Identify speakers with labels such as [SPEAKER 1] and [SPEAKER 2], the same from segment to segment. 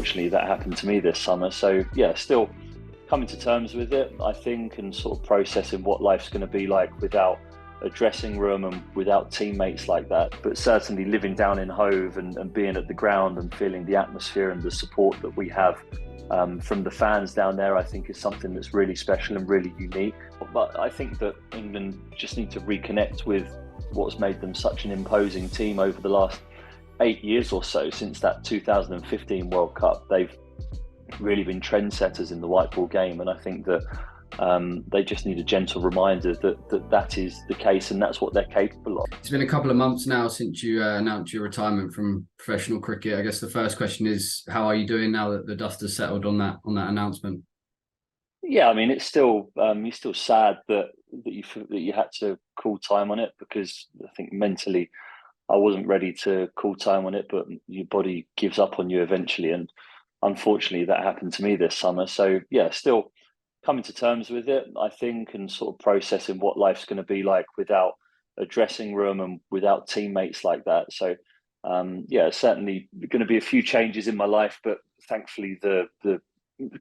[SPEAKER 1] unfortunately, that happened to me this summer. So yeah, still coming to terms with it, I think, and sort of processing what life's going to be like without a dressing room and without teammates like that. But certainly living down in Hove and being at the ground and feeling the atmosphere and the support that we have from the fans down there, I think is something that's really special and really unique. But I think that England just need to reconnect with what's made them such an imposing team over the last 8 years or so since that 2015 World Cup. They've really been trendsetters in the white ball game, and I think that they just need a gentle reminder that is the case and that's what they're capable of.
[SPEAKER 2] It's been a couple of months now since you announced your retirement from professional cricket. I guess the first question is, how are you doing now that the dust has settled on that announcement?
[SPEAKER 1] Yeah, I mean, it's still you're still sad that you had to call time on it, because I think mentally I wasn't ready to call time on it, but your body gives up on you eventually, and unfortunately that happened to me this summer. So yeah, still coming to terms with it, I think, and sort of processing what life's going to be like without a dressing room and without teammates like that. So yeah, certainly going to be a few changes in my life, but thankfully the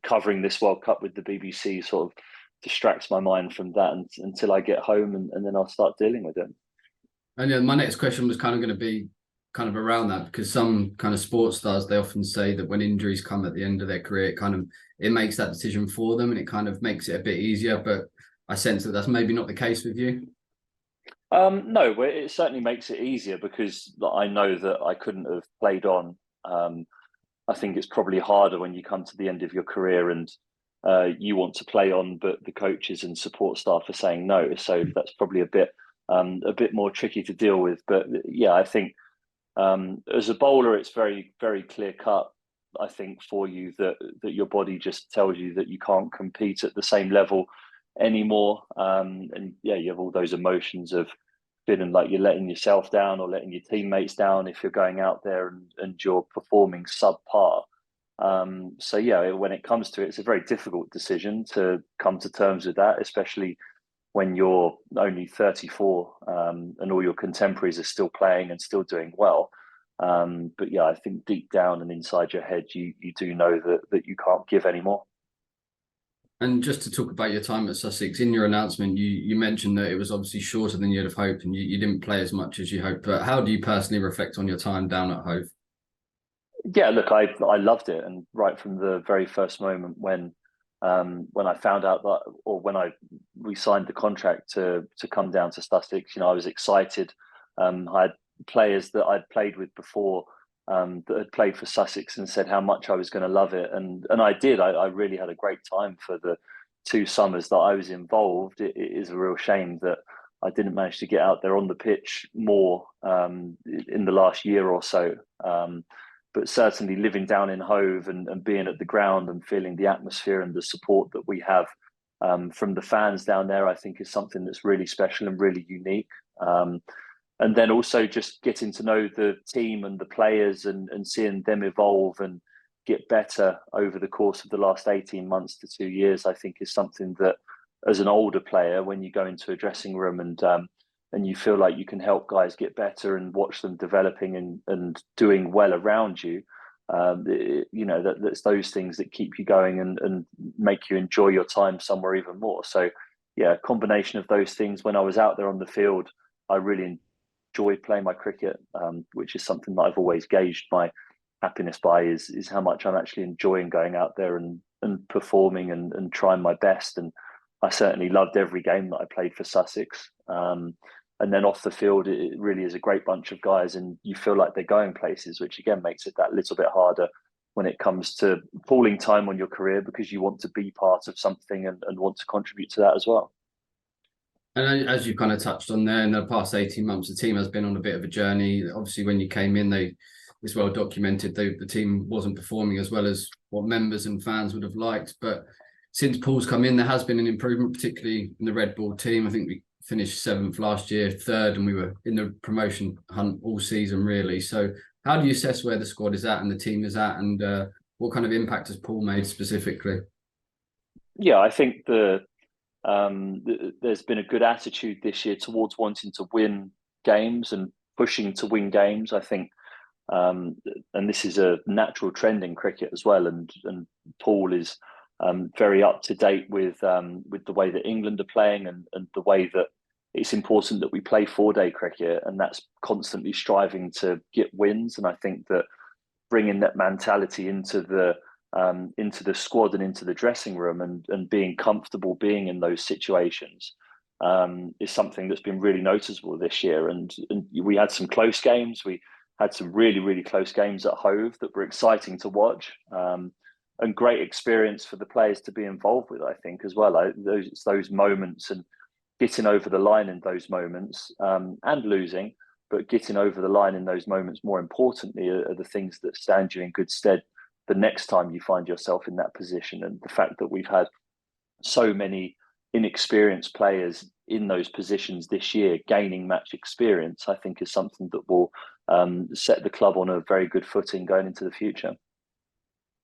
[SPEAKER 1] covering this World Cup with the BBC sort of distracts my mind from that until I get home, and then I'll start dealing with it.
[SPEAKER 2] And yeah, my next question was kind of going to be kind of around that, because some kind of sports stars, they often say that when injuries come at the end of their career, it makes that decision for them and it kind of makes it a bit easier. But I sense that that's maybe not the case with you.
[SPEAKER 1] No, it certainly makes it easier, because I know that I couldn't have played on. I think it's probably harder when you come to the end of your career and you want to play on, but the coaches and support staff are saying no. So that's probably a bit more tricky to deal with. But yeah, I think as a bowler, it's very, very clear cut, I think, for you that your body just tells you that you can't compete at the same level anymore. And yeah, you have all those emotions of feeling like you're letting yourself down or letting your teammates down if you're going out there and you're performing subpar. So yeah, when it comes to it, it's a very difficult decision to come to terms with that, especially when you're only 34 and all your contemporaries are still playing and still doing well. But yeah, I think deep down and inside your head, you do know that you can't give anymore.
[SPEAKER 2] And just to talk about your time at Sussex, in your announcement, you mentioned that it was obviously shorter than you'd have hoped and you didn't play as much as you hoped. But how do you personally reflect on your time down at Hove?
[SPEAKER 1] Yeah, look, I loved it, and right from the very first moment when I found out that, or when we signed the contract to come down to Sussex, I was excited. I had players that I'd played with before that had played for Sussex and said how much I was going to love it, and I did. I really had a great time for the 2 summers that I was involved. It is a real shame that I didn't manage to get out there on the pitch more in the last year or so. But certainly living down in Hove and being at the ground and feeling the atmosphere and the support that we have from the fans down there, I think is something that's really special and really unique. And then also just getting to know the team and the players and seeing them evolve and get better over the course of the last 18 months to 2 years, I think is something that, as an older player, when you go into a dressing room and you feel like you can help guys get better and watch them developing and doing well around you, that's those things that keep you going and make you enjoy your time somewhere even more. So yeah, a combination of those things. When I was out there on the field, I really enjoyed playing my cricket, which is something that I've always gauged my happiness by, is how much I'm actually enjoying going out there and performing and trying my best. And I certainly loved every game that I played for Sussex. And then off the field, it really is a great bunch of guys, and you feel like they're going places, which again makes it that little bit harder when it comes to falling time on your career, because you want to be part of something and want to contribute to that as well.
[SPEAKER 2] And as you kind of touched on there, in the past 18 months, the team has been on a bit of a journey. Obviously, when you came in, it's well documented, the team wasn't performing as well as what members and fans would have liked. But since Paul's come in, there has been an improvement, particularly in the red ball team. I think we finished 7th last year, 3rd, and we were in the promotion hunt all season, really. So how do you assess where the squad is at and the team is at, and what kind of impact has Paul made specifically?
[SPEAKER 1] Yeah, I think there's been a good attitude this year towards wanting to win games and pushing to win games. I think Um, and this is a natural trend in cricket as well. And Paul is very up to date with the way that England are playing, and the way that it's important that we play 4-day cricket, and that's constantly striving to get wins. And I think that bringing that mentality into the squad and into the dressing room, and being comfortable being in those situations is something that's been really noticeable this year. And we had some close games. We had some really close games at Hove that were exciting to watch, and great experience for the players to be involved with, I think, as well. Those moments, and getting over the line in those moments, and losing, but getting over the line in those moments, more importantly, are the things that stand you in good stead the next time you find yourself in that position. And the fact that we've had so many inexperienced players in those positions this year gaining match experience, I think, is something that will set the club on a very good footing going into the future.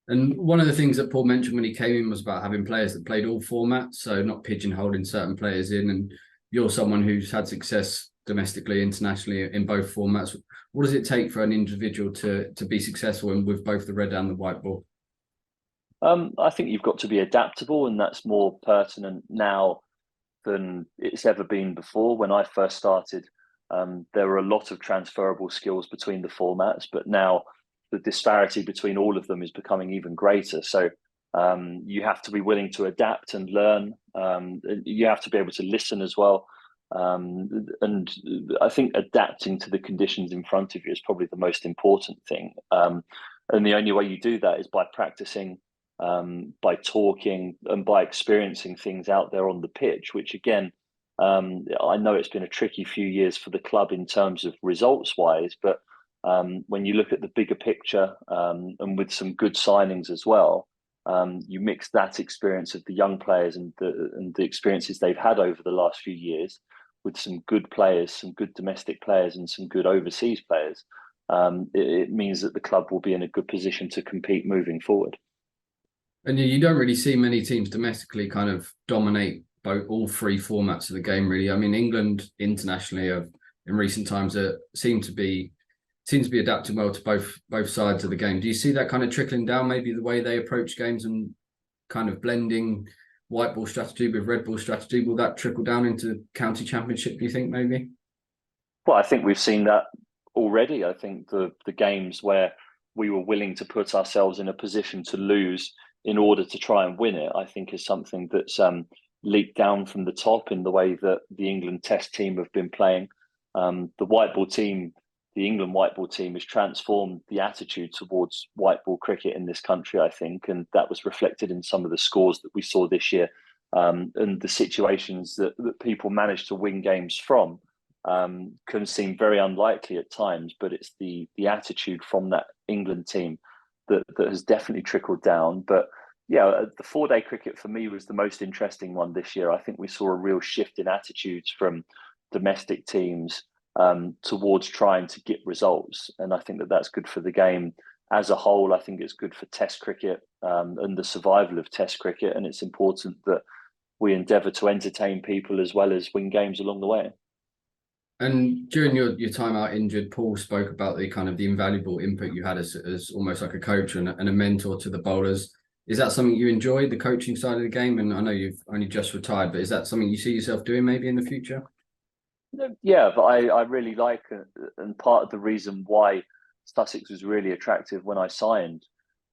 [SPEAKER 2] And one of the things that Paul mentioned when he came in was about having players that played all formats, so not pigeonholing certain players in. And you're someone who's had success domestically, internationally, in both formats. What does it take for an individual to be successful in with both the red and the white ball?
[SPEAKER 1] I think you've got to be adaptable, and that's more pertinent now than it's ever been before. When I first started, there were a lot of transferable skills between the formats, but now the disparity between all of them is becoming even greater. So you have to be willing to adapt and learn. You have to be able to listen as well. And I think adapting to the conditions in front of you is probably the most important thing. And the only way you do that is by practicing, by talking, and by experiencing things out there on the pitch, which again, I know it's been a tricky few years for the club in terms of results wise, but when you look at the bigger picture, and with some good signings as well, you mix that experience of the young players and the experiences they've had over the last few years with some good players, some good domestic players, and some good overseas players. It means that the club will be in a good position to compete moving forward.
[SPEAKER 2] And you don't really see many teams domestically kind of dominate all three formats of the game, really. I mean, England internationally have in recent times seem to be adapting well to both sides of the game. Do you see that kind of trickling down, maybe the way they approach games and kind of blending white ball strategy with red ball strategy? Will that trickle down into county championship, do you think, maybe?
[SPEAKER 1] Well, I think we've seen that already. I think the games where we were willing to put ourselves in a position to lose in order to try and win it, I think is something that's leaked down from the top in the way that the England Test team have been playing. The white ball team, the England white ball team, has transformed the attitude towards white ball cricket in this country, I think, and that was reflected in some of the scores that we saw this year, and the situations that people managed to win games from. Can seem very unlikely at times, but it's the attitude from that England team that has definitely trickled down. But yeah, the 4-day cricket for me was the most interesting one this year. I think we saw a real shift in attitudes from domestic teams towards trying to get results, and I think that that's good for the game as a whole. I think it's good for Test cricket, and the survival of Test cricket, and it's important that we endeavour to entertain people as well as win games along the way.
[SPEAKER 2] And during your time out injured, Paul spoke about the kind of the invaluable input you had as almost like a coach and a mentor to the bowlers. Is that something you enjoyed, the coaching side of the game? And I know you've only just retired, but is that something you see yourself doing maybe in the future?
[SPEAKER 1] Yeah, but I really like, and part of the reason why Sussex was really attractive when I signed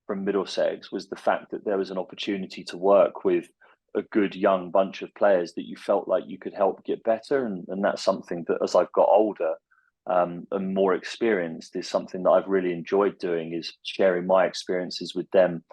[SPEAKER 1] from Middlesex was the fact that there was an opportunity to work with a good young bunch of players that you felt like you could help get better. And that's something that as I've got older, and more experienced, is something that I've really enjoyed doing, is sharing my experiences with them,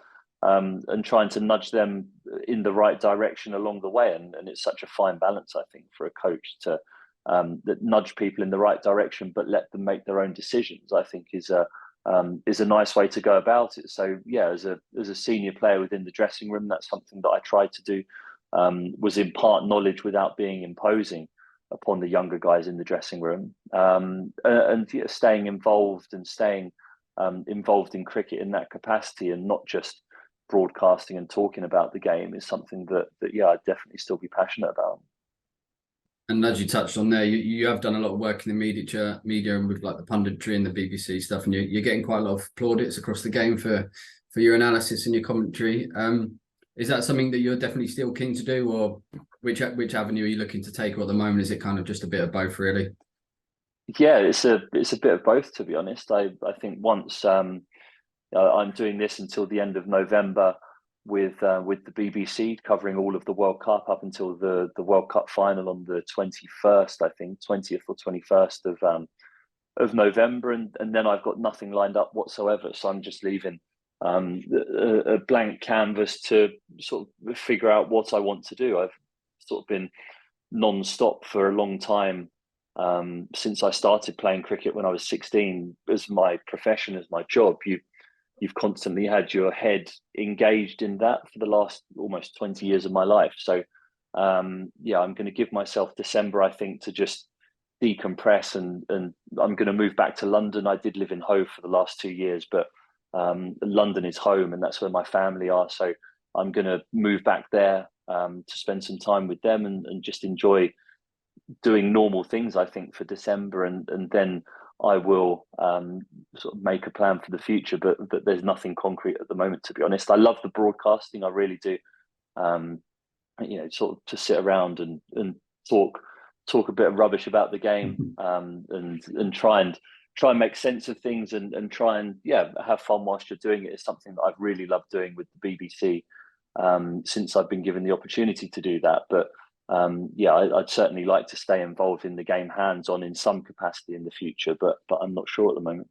[SPEAKER 1] and trying to nudge them in the right direction along the way. And it's such a fine balance, I think, for a coach to that nudge people in the right direction, but let them make their own decisions, I think is a nice way to go about it. So yeah, as a senior player within the dressing room, that's something that I tried to do, was impart knowledge without being imposing upon the younger guys in the dressing room, and yeah, staying involved and staying involved in cricket in that capacity, and not just broadcasting and talking about the game, is something that yeah, I'd definitely still be passionate about.
[SPEAKER 2] And as you touched on there, you have done a lot of work in the media and with like the punditry and the BBC stuff, and you're getting quite a lot of plaudits across the game for your analysis and your commentary. Is that something that you're definitely still keen to do, or which avenue are you looking to take? Or at the moment, is it kind of just a bit of both, really?
[SPEAKER 1] Yeah, it's a bit of both, to be honest. I think once I'm doing this until the end of November with the BBC covering all of the World Cup up until the World Cup final on the 21st, I think 20th or 21st of November, and then I've got nothing lined up whatsoever. So I'm just leaving a blank canvas to sort of figure out what I want to do. I've sort of been non-stop for a long time since I started playing cricket when I was 16 as my profession, as my job. You've constantly had your head engaged in that for the last almost 20 years of my life. So yeah, I'm going to give myself December, I think, to just decompress, and I'm going to move back to London. I did live in Hove for the last 2 years, but London is home and that's where my family are. So I'm going to move back there to spend some time with them and just enjoy doing normal things, I think, for December, and then I will sort of make a plan for the future. But there's nothing concrete at the moment, to be honest. I love the broadcasting, I really do. Um, sort of to sit around and talk a bit of rubbish about the game, and try and make sense of things, and try and yeah have fun whilst you're doing it is something that I've really loved doing with the BBC since I've been given the opportunity to do that. But yeah, I'd certainly like to stay involved in the game hands on in some capacity in the future, but I'm not sure at the moment.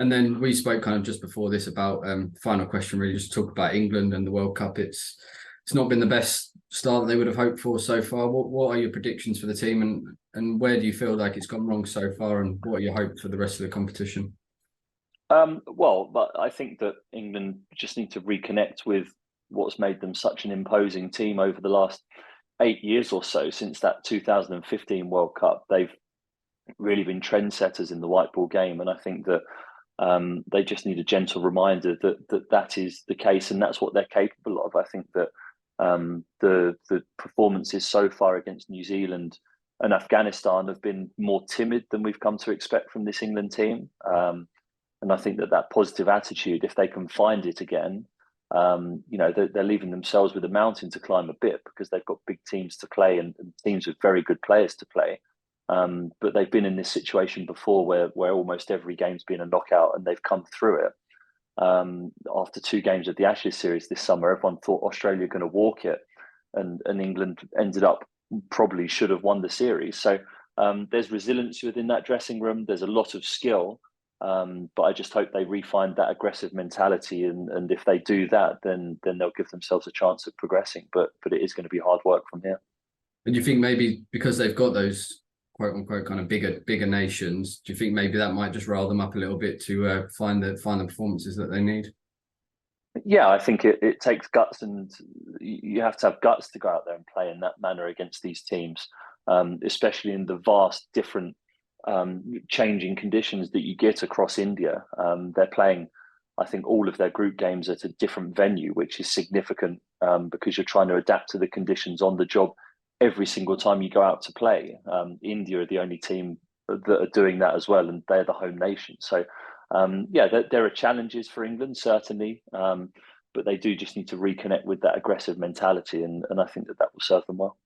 [SPEAKER 2] And then we spoke kind of just before this about final question, really just talk about England and the World Cup. It's not been the best start that they would have hoped for so far. What are your predictions for the team, and where do you feel like it's gone wrong so far, and what are your hopes for the rest of the competition?
[SPEAKER 1] Well, but I think that England just need to reconnect with what's made them such an imposing team over the last 8 years or so since that 2015 World Cup. They've really been trendsetters in the white ball game, and I think that they just need a gentle reminder that is the case, and that's what they're capable of. I think that the performances so far against New Zealand and Afghanistan have been more timid than we've come to expect from this England team. And I think that positive attitude, if they can find it again, they're leaving themselves with a mountain to climb a bit, because they've got big teams to play, and teams with very good players to play. But they've been in this situation before where almost every game's been a knockout, and they've come through it. After 2 games of the Ashes series this summer, everyone thought Australia were going to walk it, and England ended up probably should have won the series. So there's resilience within that dressing room. There's a lot of skill, but I just hope they refine that aggressive mentality, and if they do that, then they'll give themselves a chance of progressing. But it is going to be hard work from here.
[SPEAKER 2] And you think maybe because they've got those quote unquote kind of bigger nations, do you think maybe that might just rile them up a little bit to find the performances that they need?
[SPEAKER 1] Yeah, I think it takes guts, and you have to have guts to go out there and play in that manner against these teams, especially in the vast different changing conditions that you get across India. They're playing, I think, all of their group games at a different venue, which is significant because you're trying to adapt to the conditions on the job every single time you go out to play. India are the only team that are doing that as well, and they're the home nation. So, yeah, there are challenges for England, certainly, but they do just need to reconnect with that aggressive mentality, and I think that will serve them well.